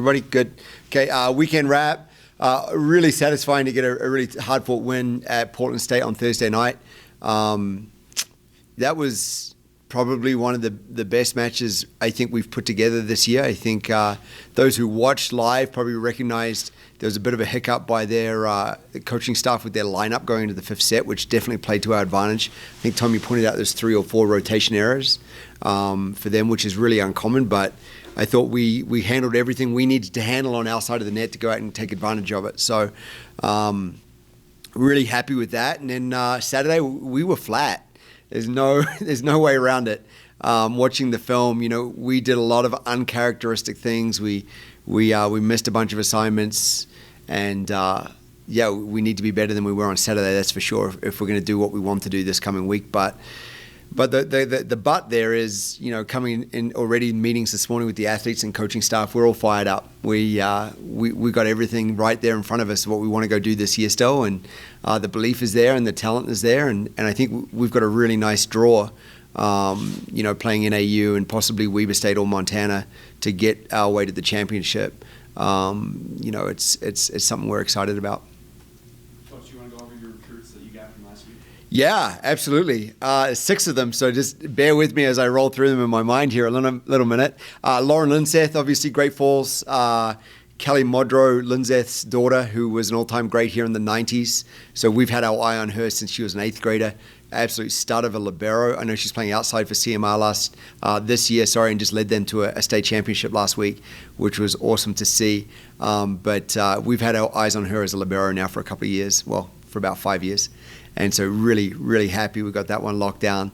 everybody? Good. Okay, weekend wrap. Really satisfying to get a really hard-fought win at Portland State on Thursday night. That was probably one of the best matches I think we've put together this year. I think those who watched live probably recognized there was a bit of a hiccup by their coaching staff with their lineup going into the fifth set, which definitely played to our advantage. I think Tommy pointed out there's 3 or 4 rotation errors for them, which is really uncommon, but I thought we handled everything we needed to handle on our side of the net to go out and take advantage of it. So really happy with that. And then Saturday we were flat. There's no way around it. Watching the film, we did a lot of uncharacteristic things. We missed a bunch of assignments, and we need to be better than we were on Saturday. That's for sure. If we're going to do what we want to do this coming week, but the but there is, coming in already meetings this morning with the athletes and coaching staff, we're all fired up. We got everything right there in front of us, what we want to go do this year still, and the belief is there and the talent is there, and I think we've got a really nice draw, playing in AU and possibly Weber State or Montana to get our way to the championship. It's something we're excited about. Coach, you want to go over your recruits that you got from last week? Yeah, absolutely. 6 of them, so just bear with me as I roll through them in my mind here a little minute. Lauren Linseth, obviously Great Falls. Kelly Modrow, Linseth's daughter, who was an all-time great here in the 90s. So we've had our eye on her since she was an 8th grader. Absolute stud of a libero. I know she's playing outside for CMR this year, and just led them to a state championship last week, which was awesome to see. But we've had our eyes on her as a libero now for a couple of years, well, for about 5 years. And so really, really happy we got that one locked down.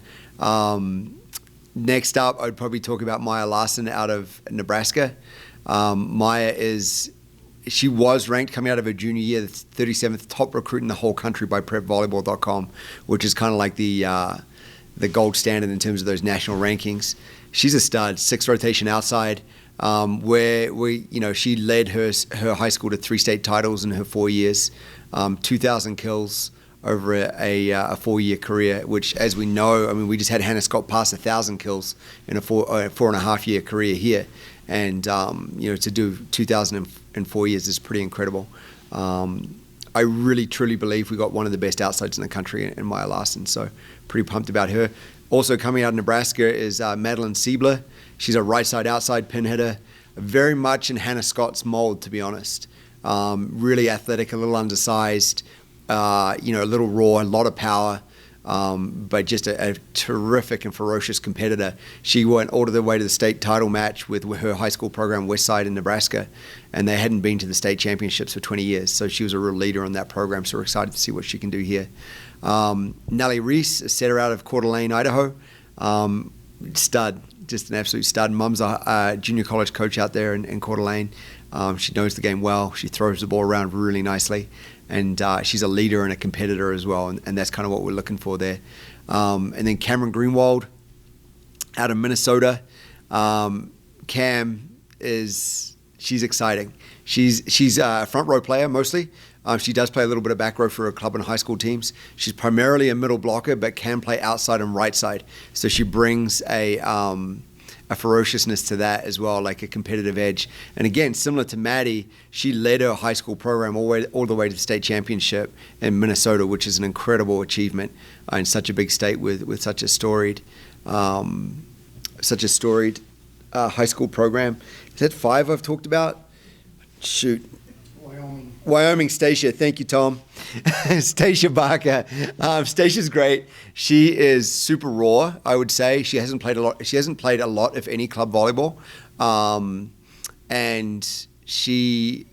Next up, I'd probably talk about Maya Larson out of Nebraska. Maya she was ranked coming out of her junior year, the 37th top recruit in the whole country by prepvolleyball.com, which is kind of like the gold standard in terms of those national rankings. She's a stud, 6 rotation outside, where she led her high school to 3 state titles in her 4 years, 2,000 kills over a 4-year career, which, as we know, we just had Hannah Scott pass 1,000 kills in a 4.5-year career here. And, to do 2,000 in 4 years is pretty incredible. I really, truly believe we got one of the best outsides in the country in Maya Larson, so pretty pumped about her. Also coming out of Nebraska is Madeleine Siebler. She's a right side outside pin hitter, very much in Hannah Scott's mold, to be honest. Really athletic, a little undersized, a little raw, a lot of power. But just a terrific and ferocious competitor. She went all the way to the state title match with her high school program, Westside in Nebraska, and they hadn't been to the state championships for 20 years. So she was a real leader on that program, so we're excited to see what she can do here. Nelly Reese, a setter out of Coeur d'Alene, Idaho. Stud, just an absolute stud. Mum's a junior college coach out there in Coeur d'Alene. She knows the game well. She throws the ball around really nicely. And she's a leader and a competitor as well, and that's kind of what we're looking for there. And then Cameron Greenwald out of Minnesota. Cam she's exciting. She's a front row player mostly. She does play a little bit of back row for her club and high school teams. She's primarily a middle blocker, but can play outside and right side. So she brings a ferociousness to that as well, like a competitive edge. And again, similar to Maddie, she led her high school program all the way to the state championship in Minnesota, which is an incredible achievement in such a big state with such a storied high school program. Is that 5 I've talked about? Shoot. Wyoming, Stacia. Thank you, Tom. Stacia Barker. Stacia's great. She is super raw, I would say. She hasn't played a lot, if any, club volleyball. And she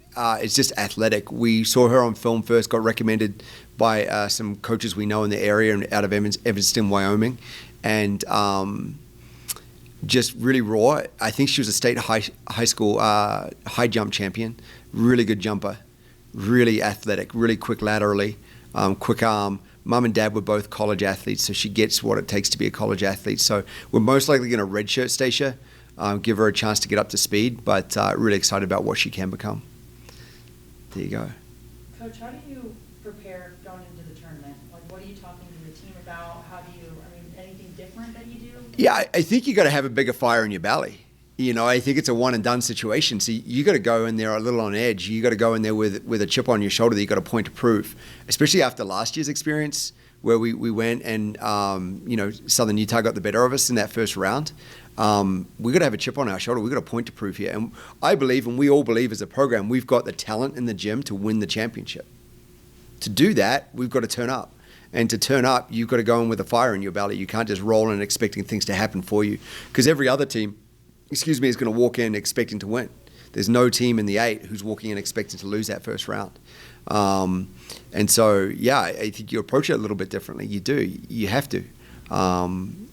is just athletic. We saw her on film first, got recommended by some coaches we know in the area and out of Evanston, Wyoming. And just really raw. I think she was a state high school high jump champion. Really good jumper. Really athletic, really quick laterally, quick arm. Mum and Dad were both college athletes, so she gets what it takes to be a college athlete. So we're most likely going to redshirt Stacia, give her a chance to get up to speed, but really excited about what she can become. There you go. Coach, how do you prepare going into the tournament? Like, what are you talking to the team about? How do you, anything different that you do? Yeah, I think you got to have a bigger fire in your belly. I think it's a one and done situation. So you got to go in there a little on edge. You got to go in there with a chip on your shoulder that you got a point to prove, especially after last year's experience where we went and, Southern Utah got the better of us in that first round. We got to have a chip on our shoulder. We got a point to prove here. And I believe, and we all believe as a program, we've got the talent in the gym to win the championship. To do that, we've got to turn up. And to turn up, you've got to go in with a fire in your belly. You can't just roll in expecting things to happen for you. Because every other team, is going to walk in expecting to win. There's no team in the 8 who's walking in expecting to lose that first round. And so, I think you approach it a little bit differently. You do. You have to.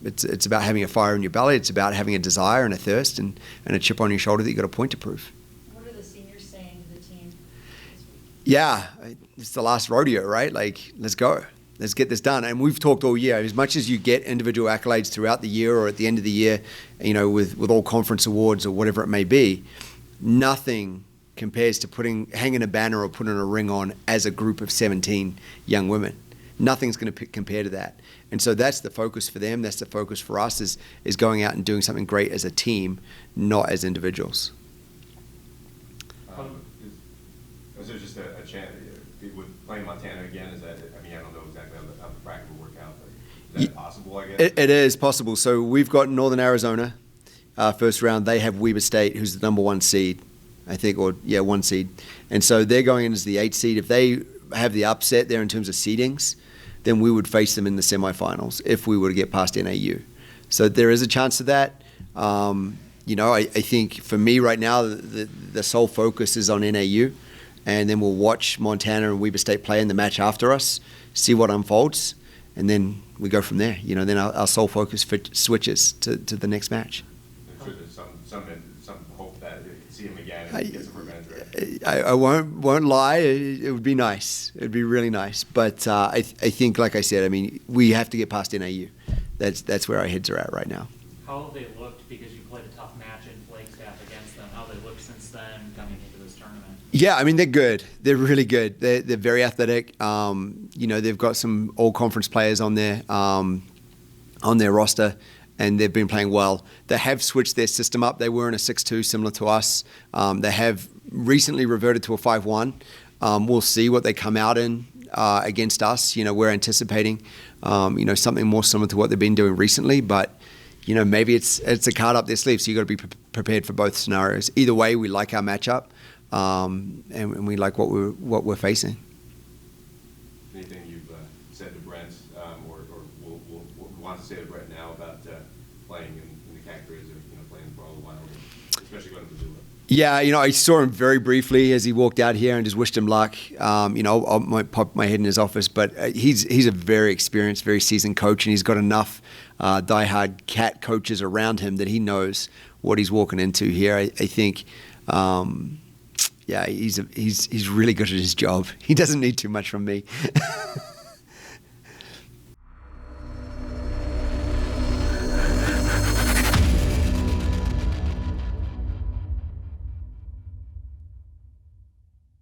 It's about having a fire in your belly. It's about having a desire and a thirst and a chip on your shoulder that you got a point to prove. What are the seniors saying to the team this week? Yeah, it's the last rodeo, right? Like, let's go. Let's get this done. And we've talked all year. As much as you get individual accolades throughout the year or at the end of the year, with all conference awards or whatever it may be, nothing compares to hanging a banner or putting a ring on as a group of 17 young women. Nothing's going to compare to that. And so that's the focus for them. That's the focus for us is going out and doing something great as a team, not as individuals. Is there just a chance with playing Montana again? Is that? I don't know exactly how the bracket will work out, but is that possible? I guess it is possible. So we've got Northern Arizona, first round. They have Weber State, who's the number 1 seed, I think, 1 seed, and so they're going in as the 8 seed. If they have the upset there in terms of seedings, then we would face them in the semifinals if we were to get past NAU. So there is a chance of that. I think for me right now, the sole focus is on NAU. And then we'll watch Montana and Weber State play in the match after us, see what unfolds, and then we go from there. Then our sole focus switches to the next match. I'm sure there's some hope that you see him again and get some revenge, right? I won't lie. It would be nice. It would be really nice. But I think, like I said, we have to get past NAU. That's where our heads are at right now. How have they looked, because you played a tough match in Flagstaff against them, how have they looked since then coming into this tournament? Yeah, they're good. They're really good. They're very athletic. They've got some all-conference players on their roster, and they've been playing well. They have switched their system up. They were in a 6-2, similar to us. They have recently reverted to a 5-1. We'll see what they come out in against us. We're anticipating, something more similar to what they've been doing recently, but maybe it's a card up their sleeve, so you got to be prepared for both scenarios. Either way, we like our matchup. And we like what we're facing. Anything you've said to Brent, or will want to say to Brent now about playing in the CAC Grizz, or playing for all the Wild, especially going to Missoula? Yeah, I saw him very briefly as he walked out here and just wished him luck. I might pop my head in his office, but he's a very experienced, very seasoned coach, and he's got enough diehard Cat coaches around him that he knows what he's walking into here. I think. He's really good at his job. He doesn't need too much from me.